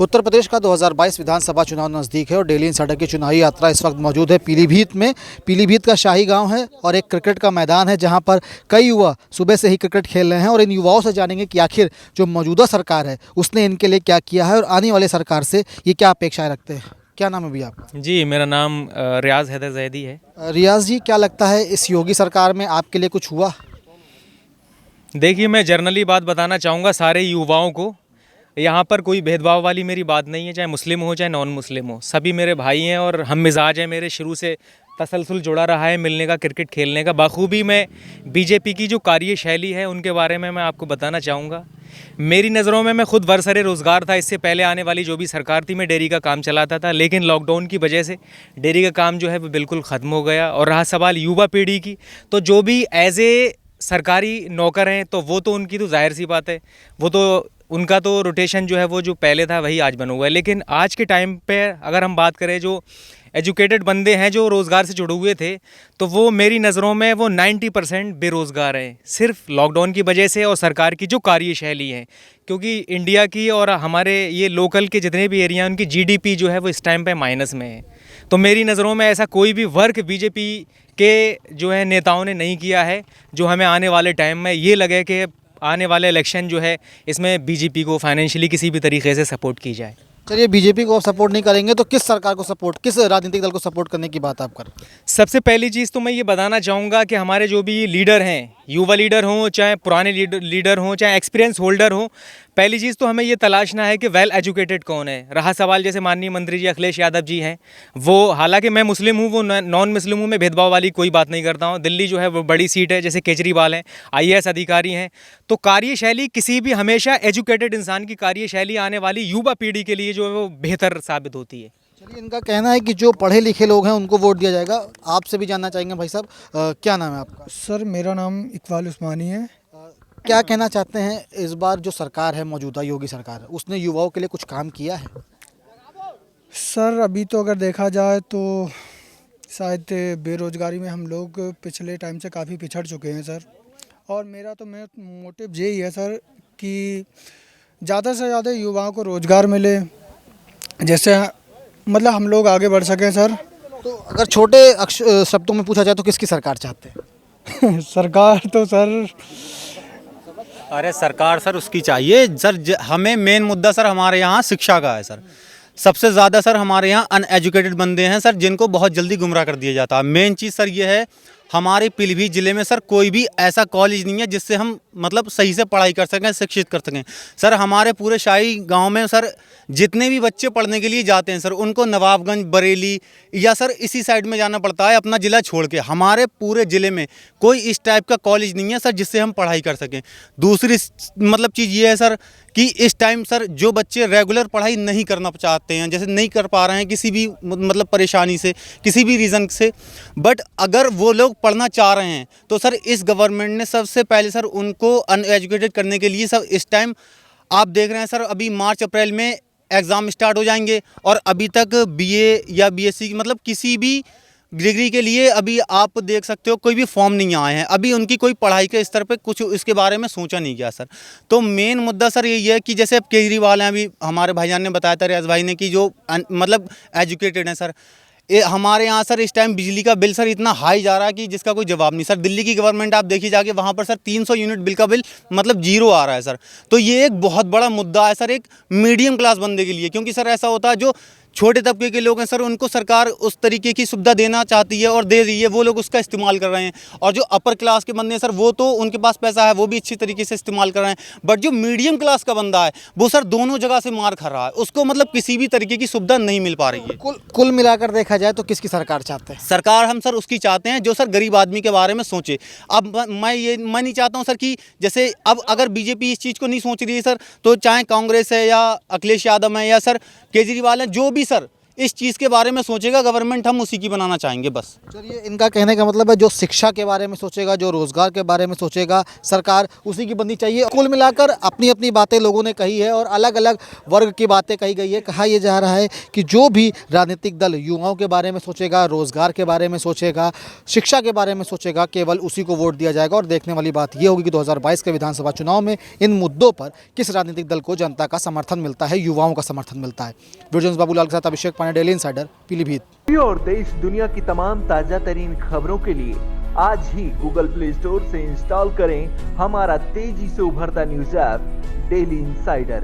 उत्तर प्रदेश का 2022 विधानसभा चुनाव नज़दीक है और डेली इंसाइडर की चुनावी यात्रा इस वक्त मौजूद है पीलीभीत में। पीलीभीत का शाही गांव है और एक क्रिकेट का मैदान है जहां पर कई युवा सुबह से ही क्रिकेट खेल रहे हैं और इन युवाओं से जानेंगे कि आखिर जो मौजूदा सरकार है उसने इनके लिए क्या किया है और आने वाले सरकार से ये क्या अपेक्षाएं रखते हैं। क्या नाम है भैया आपका? जी, मेरा नाम रियाज़ हैदर जैदी है। रियाज जी, क्या लगता है इस योगी सरकार में आपके लिए कुछ हुआ? देखिए, मैं जर्नली बात बताना चाहूँगा सारे युवाओं को। यहाँ पर कोई भेदभाव वाली मेरी बात नहीं है, चाहे मुस्लिम हो चाहे नॉन मुस्लिम हो, सभी मेरे भाई हैं और हम मिजाज हैं। मेरे शुरू से तसलसल जुड़ा रहा है मिलने का, क्रिकेट खेलने का। बाखूबी मैं बीजेपी की जो कार्यशैली है उनके बारे में मैं आपको बताना चाहूँगा। मेरी नज़रों में मैं खुद बरसरे रोज़गार था। इससे पहले आने वाली जो भी सरकार थी मैं डेयरी का काम चलाता था, लेकिन लॉकडाउन की वजह से डेयरी का काम जो है वो बिल्कुल ख़त्म हो गया। और रहा सवाल युवा पीढ़ी की, तो जो भी एज ए सरकारी नौकर हैं तो वो तो उनकी तो जाहिर सी बात है, वो तो उनका तो रोटेशन जो है वो जो पहले था वही आज बना हुआ है। लेकिन आज के टाइम पे अगर हम बात करें जो एजुकेटेड बंदे हैं जो रोज़गार से जुड़े हुए थे, तो वो मेरी नज़रों में वो 90% बेरोज़गार हैं, सिर्फ लॉकडाउन की वजह से और सरकार की जो कार्यशैली है। क्योंकि इंडिया की और हमारे ये लोकल के जितने भी एरिया हैं उनकी जीडीपी जो है वो इस टाइम पे माइनस में है। तो मेरी नज़रों में ऐसा कोई भी वर्क बीजेपी के जो है नेताओं ने नहीं किया है जो हमें आने वाले टाइम में ये लगे कि आने वाले इलेक्शन जो है इसमें बीजेपी को फाइनेंशियली किसी भी तरीके से सपोर्ट की जाए। चलिए, बीजेपी को आप सपोर्ट नहीं करेंगे तो किस सरकार को सपोर्ट, किस राजनीतिक दल को सपोर्ट करने की बात आप कर रहे हैं? सबसे पहली चीज़ तो मैं ये बताना चाहूँगा कि हमारे जो भी लीडर हैं, युवा लीडर हों चाहे पुराने लीडर हों चाहे एक्सपीरियंस होल्डर हों, पहली चीज़ तो हमें ये तलाशना है कि वेल एजुकेटेड कौन है। रहा सवाल जैसे माननीय मंत्री जी अखिलेश यादव जी हैं, वो हालांकि मैं मुस्लिम हूँ, वो नॉन मुस्लिम हूँ, मैं भेदभाव वाली कोई बात नहीं करता हूँ। दिल्ली जो है वो बड़ी सीट है, जैसे केजरीवाल हैं, आईएएस अधिकारी हैं। तो कार्यशैली किसी भी हमेशा एजुकेटेड इंसान की कार्यशैली आने वाली युवा पीढ़ी के लिए जो है वो बेहतर साबित होती है। चलिए, इनका कहना है कि जो पढ़े लिखे लोग हैं उनको वोट दिया जाएगा। आपसे भी जानना चाहेंगे भाई साहब, क्या नाम है आपका? सर, मेरा नाम इकबाल उस्मानी है। क्या कहना चाहते हैं इस बार जो सरकार है, मौजूदा योगी सरकार है, उसने युवाओं के लिए कुछ काम किया है? सर, अभी तो अगर देखा जाए तो शायद बेरोज़गारी में हम लोग पिछले टाइम से काफ़ी पिछड़ चुके हैं सर। और मेरा मोटिव यही है सर कि ज़्यादा से ज़्यादा युवाओं को रोज़गार मिले, जैसे मतलब हम लोग आगे बढ़ सकें सर। तो अगर छोटे शब्दों में पूछा जाए तो किसकी सरकार चाहते हैं? सरकार तो सर, अरे सरकार सर उसकी चाहिए सर। हमें मेन मुद्दा सर हमारे यहाँ शिक्षा का है सर। सबसे ज़्यादा सर हमारे यहाँ अनएजुकेटेड बंदे हैं सर, जिनको बहुत जल्दी गुमराह कर दिया जाता है। मेन चीज़ सर ये है, हमारे पीलीभीत ज़िले में सर कोई भी ऐसा कॉलेज नहीं है जिससे हम मतलब सही से पढ़ाई कर सकें, शिक्षित कर सकें। सर हमारे पूरे शाही गांव में सर जितने भी बच्चे पढ़ने के लिए जाते हैं सर, उनको नवाबगंज, बरेली या सर इसी साइड में जाना पड़ता है अपना ज़िला छोड़ के। हमारे पूरे ज़िले में कोई इस टाइप का कॉलेज नहीं है सर जिससे हम पढ़ाई कर सकें। दूसरी मतलब चीज़ ये है सर कि इस टाइम सर जो बच्चे रेगुलर पढ़ाई नहीं करना चाहते हैं, जैसे नहीं कर पा रहे हैं किसी भी मतलब परेशानी से, किसी भी रीज़न से, बट अगर वो लोग पढ़ना चाह रहे हैं तो सर इस गवर्नमेंट ने सबसे पहले सर उनको अनएजुकेटेड करने के लिए सर इस टाइम आप देख रहे हैं सर, अभी मार्च अप्रैल में एग्ज़ाम स्टार्ट हो जाएंगे और अभी तक बीए या बीएससी मतलब किसी भी डिग्री के लिए अभी आप देख सकते हो कोई भी फॉर्म नहीं आए हैं। अभी उनकी कोई पढ़ाई के स्तर पे कुछ इसके बारे में सोचा नहीं गया सर। तो मेन मुद्दा सर यही है कि जैसे अब केजरीवाल हैं, अभी हमारे भाईजान ने बताया था, रियाज भाई ने, कि जो मतलब एजुकेटेड हैं सर, हमारे यहाँ सर इस टाइम बिजली का बिल सर इतना हाई जा रहा है कि जिसका कोई जवाब नहीं सर। दिल्ली की गवर्नमेंट आप देखिए जाके, वहाँ पर सर 300 यूनिट बिल का बिल मतलब जीरो आ रहा है सर। तो ये एक बहुत बड़ा मुद्दा है सर एक मीडियम क्लास बंदे के लिए, क्योंकि सर ऐसा होता है जो छोटे तबके के लोग हैं सर, उनको सरकार उस तरीके की सुविधा देना चाहती है और दे रही है, वो लोग उसका इस्तेमाल कर रहे हैं। और जो अपर क्लास के बंदे हैं सर, वो तो उनके पास पैसा है, वो भी अच्छी तरीके से इस्तेमाल कर रहे हैं। बट जो मीडियम क्लास का बंदा है वो सर दोनों जगह से मार खा रहा है, उसको मतलब किसी भी तरीके की सुविधा नहीं मिल पा रही है। कुल मिलाकर देखा जाए तो किसकी सरकार चाहते हैं? सरकार हम सर उसकी चाहते हैं जो सर गरीब आदमी के बारे में सोचे। अब मैं नहीं चाहता हूं सर कि जैसे अब अगर बीजेपी इस चीज़ को नहीं सोच रही है सर, तो चाहे कांग्रेस है या अखिलेश यादव है या सर केजरीवाल है, जो भी सर इस चीज़ के बारे में सोचेगा गवर्नमेंट, हम उसी की बनाना चाहेंगे बस। चलिए, इनका कहने का मतलब है जो शिक्षा के बारे में सोचेगा, जो रोजगार के बारे में सोचेगा, सरकार उसी की बननी चाहिए। कुल मिलाकर अपनी अपनी बातें लोगों ने कही है और अलग अलग वर्ग की बातें कही गई है। कहा यह जा रहा है कि जो भी राजनीतिक दल युवाओं के बारे में सोचेगा, रोजगार के बारे में सोचेगा, शिक्षा के बारे में सोचेगा, केवल उसी को वोट दिया जाएगा। और देखने वाली बात यह होगी कि 2022 के विधानसभा चुनाव में इन मुद्दों पर किस राजनीतिक दल को जनता का समर्थन मिलता है, युवाओं का समर्थन मिलता है। वीडियो बाबूलाल के साथ अभिषेक पांडे, डेली इंसाइडर, पीलीभीत। और देश दुनिया की तमाम ताजा तरीन खबरों के लिए आज ही गूगल प्ले स्टोर से इंस्टॉल करें हमारा तेजी से उभरता न्यूज ऐप डेली इंसाइडर।